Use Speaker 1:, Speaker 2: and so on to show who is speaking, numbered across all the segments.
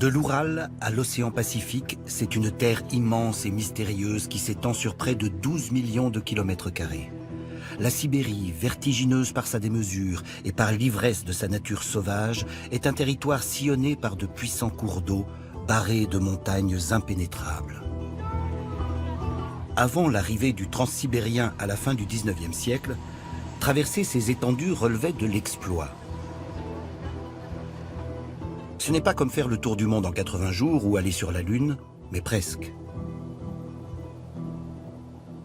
Speaker 1: De l'Oural à l'océan Pacifique, c'est une terre immense et mystérieuse qui s'étend sur près de 12 millions de kilomètres carrés. La Sibérie, vertigineuse par sa démesure et par l'ivresse de sa nature sauvage, est un territoire sillonné par de puissants cours d'eau, barrés de montagnes impénétrables. Avant l'arrivée du transsibérien à la fin du 19e siècle, traverser ces étendues relevait de l'exploit. Ce n'est pas comme faire le tour du monde en 80 jours ou aller sur la Lune, mais presque.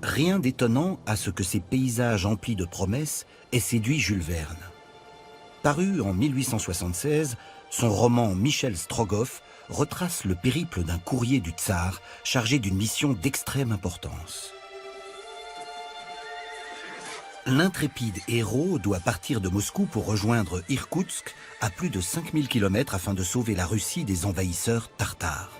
Speaker 1: Rien d'étonnant à ce que ces paysages emplis de promesses aient séduit Jules Verne. Paru en 1876, son roman Michel Strogoff retrace le périple d'un courrier du tsar chargé d'une mission d'extrême importance. L'intrépide héros doit partir de Moscou pour rejoindre Irkoutsk à plus de 5000 km afin de sauver la Russie des envahisseurs tartares.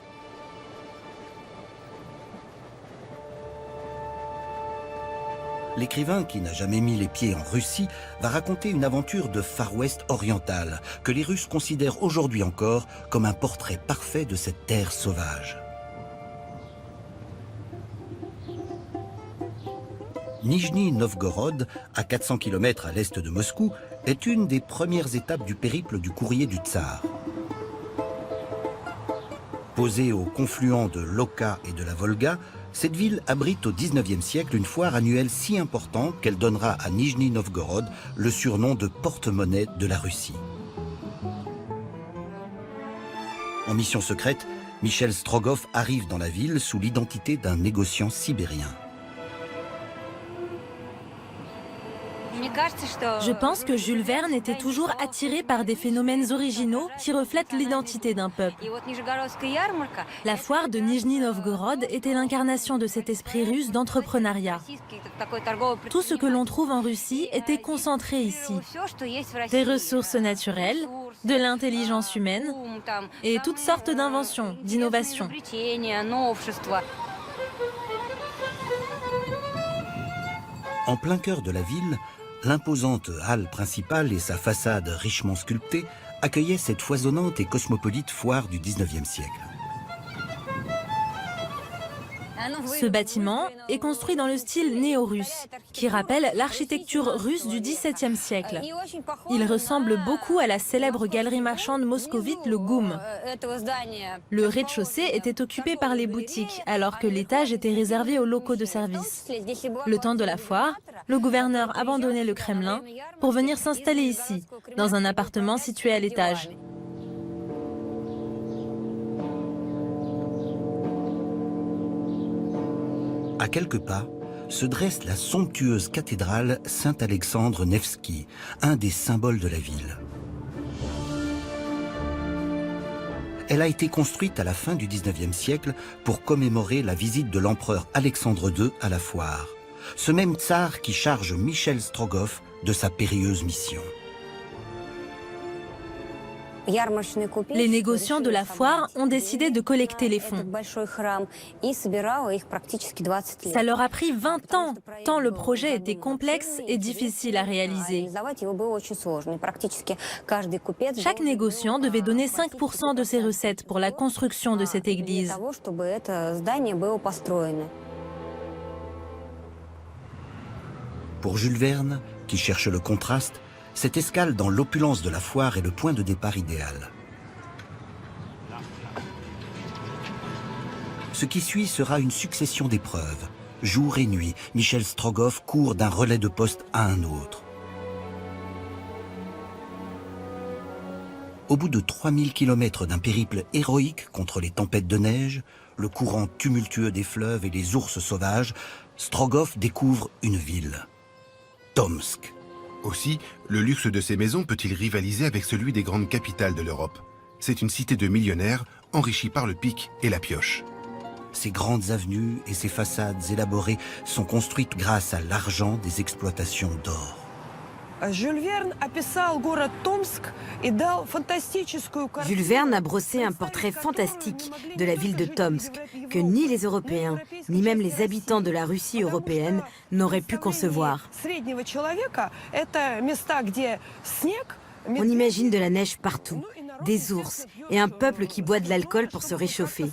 Speaker 1: L'écrivain, qui n'a jamais mis les pieds en Russie, va raconter une aventure de Far West oriental que les Russes considèrent aujourd'hui encore comme un portrait parfait de cette terre sauvage. Nijni Novgorod, à 400 km à l'est de Moscou, est une des premières étapes du périple du courrier du tsar. Posée au confluent de l'Oka et de la Volga, cette ville abrite au XIXe siècle une foire annuelle si importante qu'elle donnera à Nijni Novgorod le surnom de porte-monnaie de la Russie. En mission secrète, Michel Strogoff arrive dans la ville sous l'identité d'un négociant sibérien.
Speaker 2: Je pense que Jules Verne était toujours attiré par des phénomènes originaux qui reflètent l'identité d'un peuple. La foire de Nijni Novgorod était l'incarnation de cet esprit russe d'entrepreneuriat. Tout ce que l'on trouve en Russie était concentré ici. Des ressources naturelles, de l'intelligence humaine et toutes sortes d'inventions, d'innovations.
Speaker 1: En plein cœur de la ville, l'imposante halle principale et sa façade richement sculptée accueillaient cette foisonnante et cosmopolite foire du XIXe siècle.
Speaker 2: Ce bâtiment est construit dans le style néo-russe, qui rappelle l'architecture russe du XVIIe siècle. Il ressemble beaucoup à la célèbre galerie marchande moscovite, le GUM. Le rez-de-chaussée était occupé par les boutiques, alors que l'étage était réservé aux locaux de service. Le temps de la foire, le gouverneur abandonnait le Kremlin pour venir s'installer ici, dans un appartement situé à l'étage.
Speaker 1: À quelques pas, se dresse la somptueuse cathédrale Saint-Alexandre Nevski, un des symboles de la ville. Elle a été construite à la fin du XIXe siècle pour commémorer la visite de l'empereur Alexandre II à la foire, ce même tsar qui charge Michel Strogoff de sa périlleuse mission.
Speaker 2: Les négociants de la foire ont décidé de collecter les fonds. Ça leur a pris 20 ans, tant le projet était complexe et difficile à réaliser. Chaque négociant devait donner 5% de ses recettes pour la construction de cette église.
Speaker 1: Pour Jules Verne, qui cherche le contraste, cette escale dans l'opulence de la foire est le point de départ idéal. Ce qui suit sera une succession d'épreuves. Jour et nuit, Michel Strogoff court d'un relais de poste à un autre. Au bout de 3000 km d'un périple héroïque contre les tempêtes de neige, le courant tumultueux des fleuves et les ours sauvages, Strogoff découvre une ville, Tomsk.
Speaker 3: Aussi, le luxe de ces maisons peut-il rivaliser avec celui des grandes capitales de l'Europe? C'est une cité de millionnaires enrichie par le pic et la pioche.
Speaker 1: Ces grandes avenues et ces façades élaborées sont construites grâce à l'argent des exploitations d'or.
Speaker 4: Jules Verne a brossé un portrait fantastique de la ville de Tomsk que ni les Européens, ni même les habitants de la Russie européenne n'auraient pu concevoir. On imagine de la neige partout, des ours et un peuple qui boit de l'alcool pour se réchauffer.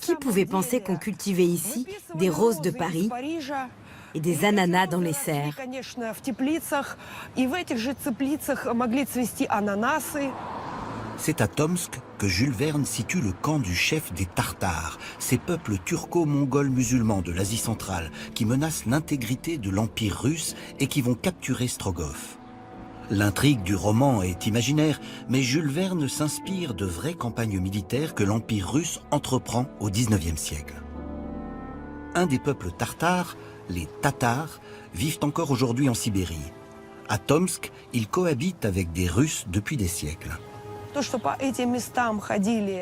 Speaker 4: Qui pouvait penser qu'on cultivait ici des roses de Paris et des ananas dans les serres?
Speaker 1: C'est à Tomsk que Jules Verne situe le camp du chef des Tartares, ces peuples turco-mongols musulmans de l'Asie centrale qui menacent l'intégrité de l'Empire russe et qui vont capturer Strogoff. L'intrigue du roman est imaginaire, mais Jules Verne s'inspire de vraies campagnes militaires que l'Empire russe entreprend au XIXe siècle. Un des peuples tartares, les Tatars, vivent encore aujourd'hui en Sibérie. À Tomsk, ils cohabitent avec des Russes depuis des siècles.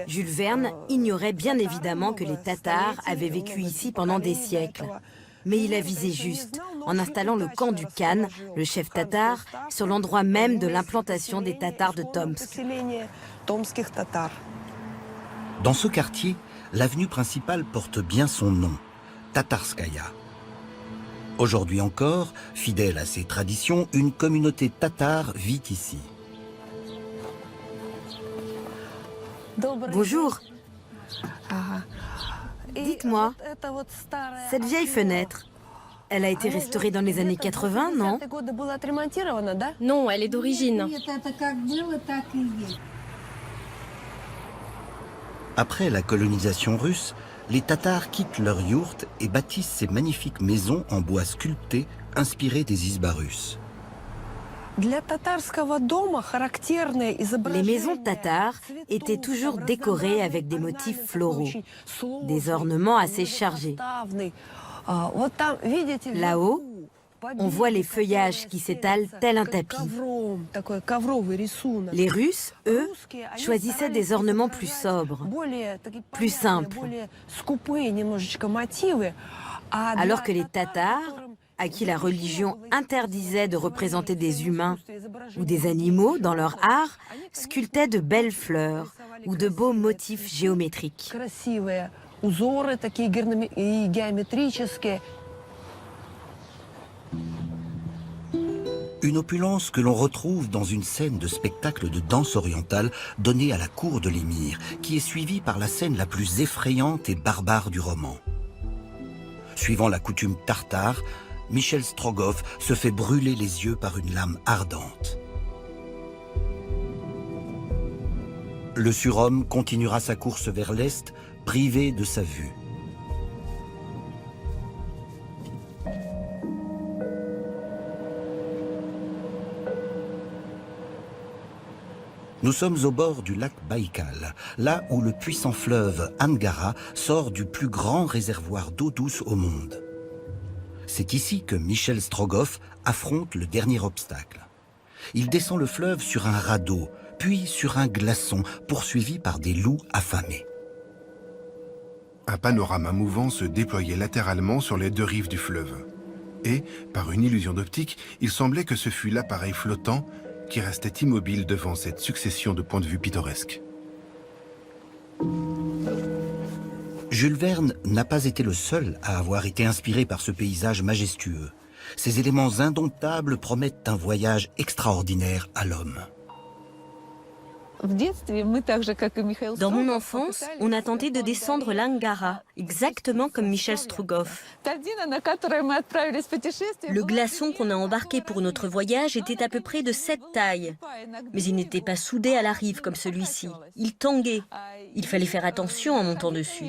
Speaker 4: Jules Verne ignorait bien évidemment que les Tatars avaient vécu ici pendant des siècles. Mais il a visé juste, en installant le camp du Khan, le chef tatar, sur l'endroit même de l'implantation des Tatars de Tomsk.
Speaker 1: Dans ce quartier, l'avenue principale porte bien son nom, Tatarskaya. Aujourd'hui encore, fidèle à ses traditions, une communauté tatare vit ici.
Speaker 4: Bonjour. Dites-moi, cette vieille fenêtre, elle a été restaurée dans les années 80, non?
Speaker 5: Non, elle est d'origine.
Speaker 1: Après la colonisation russe, les Tatars quittent leur yourte et bâtissent ces magnifiques maisons en bois sculpté inspirées des isbas russes.
Speaker 4: Les maisons tatares étaient toujours décorées avec des motifs floraux, des ornements assez chargés. Là-haut, on voit les feuillages qui s'étalent tel un tapis. Les Russes, eux, choisissaient des ornements plus sobres, plus simples. Alors que les Tatars, à qui la religion interdisait de représenter des humains ou des animaux dans leur art, sculptaient de belles fleurs ou de beaux motifs géométriques.
Speaker 1: Une opulence que l'on retrouve dans une scène de spectacle de danse orientale donnée à la cour de l'émir, qui est suivie par la scène la plus effrayante et barbare du roman. Suivant la coutume tartare, Michel Strogoff se fait brûler les yeux par une lame ardente. Le surhomme continuera sa course vers l'est, privé de sa vue. Nous sommes au bord du lac Baïkal, là où le puissant fleuve Angara sort du plus grand réservoir d'eau douce au monde. C'est ici que Michel Strogoff affronte le dernier obstacle. Il descend le fleuve sur un radeau, puis sur un glaçon, poursuivi par des loups affamés.
Speaker 3: Un panorama mouvant se déployait latéralement sur les deux rives du fleuve. Et, par une illusion d'optique, il semblait que ce fût l'appareil flottant qui restait immobile devant cette succession de points de vue pittoresques.
Speaker 1: Jules Verne n'a pas été le seul à avoir été inspiré par ce paysage majestueux. Ces éléments indomptables promettent un voyage extraordinaire à l'homme.
Speaker 5: Dans mon enfance, on a tenté de descendre l'Angara, exactement comme Michel Strogoff. Le glaçon qu'on a embarqué pour notre voyage était à peu près de cette taille. Mais il n'était pas soudé à la rive comme celui-ci. Il tanguait. Il fallait faire attention en montant dessus.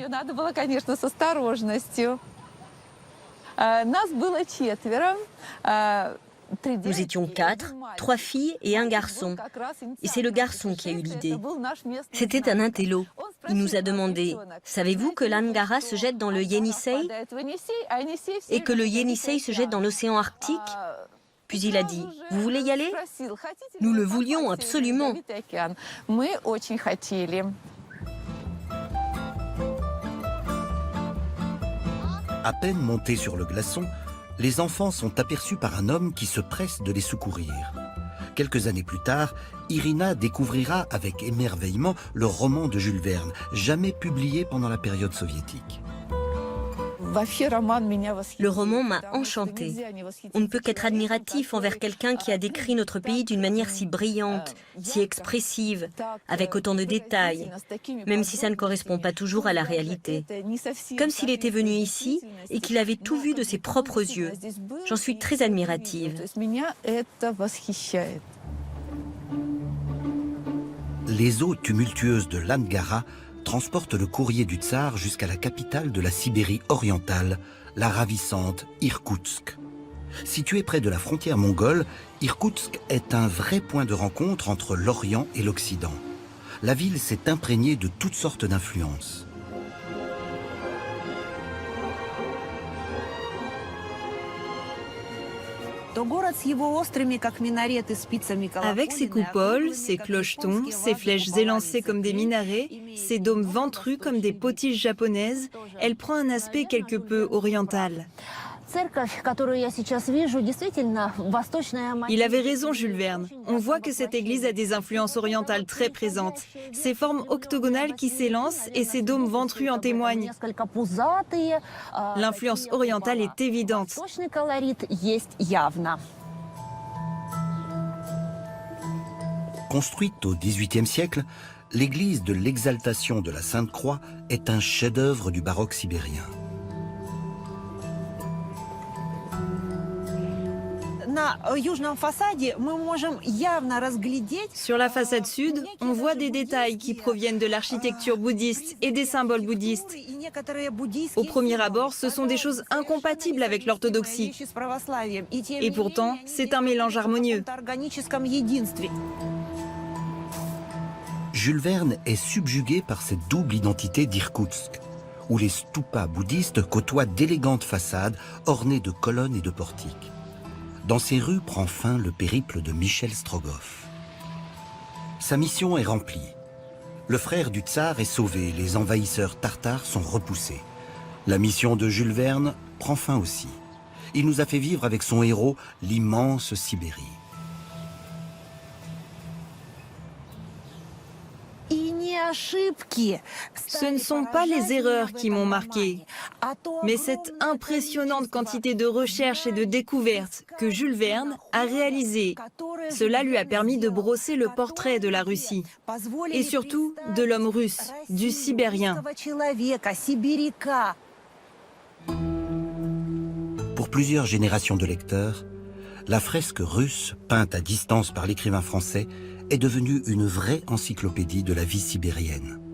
Speaker 5: Nous étions 4, 3 filles et un garçon. Et c'est le garçon qui a eu l'idée. C'était un intello. Il nous a demandé « Savez-vous que l'Angara se jette dans le Yenisei et que le Yenisei se jette dans l'océan Arctique ?» Puis il a dit « Vous voulez y aller ?» Nous le voulions absolument.
Speaker 1: À peine monté sur le glaçon, Les enfants sont aperçus par un homme qui se presse de les secourir. Quelques années plus tard, Irina découvrira avec émerveillement le roman de Jules Verne, jamais publié pendant la période soviétique.
Speaker 5: Le roman m'a enchantée. On ne peut qu'être admiratif envers quelqu'un qui a décrit notre pays d'une manière si brillante, si expressive, avec autant de détails, même si ça ne correspond pas toujours à la réalité. Comme s'il était venu ici et qu'il avait tout vu de ses propres yeux. J'en suis très admirative.
Speaker 1: Les eaux tumultueuses de l'Angara transportent le courrier du tsar jusqu'à la capitale de la Sibérie orientale, la ravissante Irkoutsk. Située près de la frontière mongole, Irkoutsk est un vrai point de rencontre entre l'Orient et l'Occident. La ville s'est imprégnée de toutes sortes d'influences.
Speaker 6: Avec ses coupoles, ses clochetons, ses flèches élancées comme des minarets, ses dômes ventrus comme des potiches japonaises, elle prend un aspect quelque peu oriental. Il avait raison, Jules Verne. On voit que cette église a des influences orientales très présentes. Ses formes octogonales qui s'élancent et ses dômes ventrus en témoignent. L'influence orientale est évidente.
Speaker 1: Construite au XVIIIe siècle, l'église de l'Exaltation de la Sainte Croix est un chef-d'œuvre du baroque sibérien.
Speaker 6: Sur la façade sud, on voit des détails qui proviennent de l'architecture bouddhiste et des symboles bouddhistes. Au premier abord, ce sont des choses incompatibles avec l'orthodoxie. Et pourtant, c'est un mélange harmonieux.
Speaker 1: Jules Verne est subjugué par cette double identité d'Irkoutsk, où les stupas bouddhistes côtoient d'élégantes façades ornées de colonnes et de portiques. Dans ces rues prend fin le périple de Michel Strogoff. Sa mission est remplie. Le frère du tsar est sauvé, les envahisseurs tartares sont repoussés. La mission de Jules Verne prend fin aussi. Il nous a fait vivre avec son héros l'immense Sibérie.
Speaker 6: Ce ne sont pas les erreurs qui m'ont marqué, mais cette impressionnante quantité de recherches et de découvertes que Jules Verne a réalisées. Cela lui a permis de brosser le portrait de la Russie, et surtout de l'homme russe, du Sibérien.
Speaker 1: Pour plusieurs générations de lecteurs, la fresque russe, peinte à distance par l'écrivain français, est devenue une vraie encyclopédie de la vie sibérienne.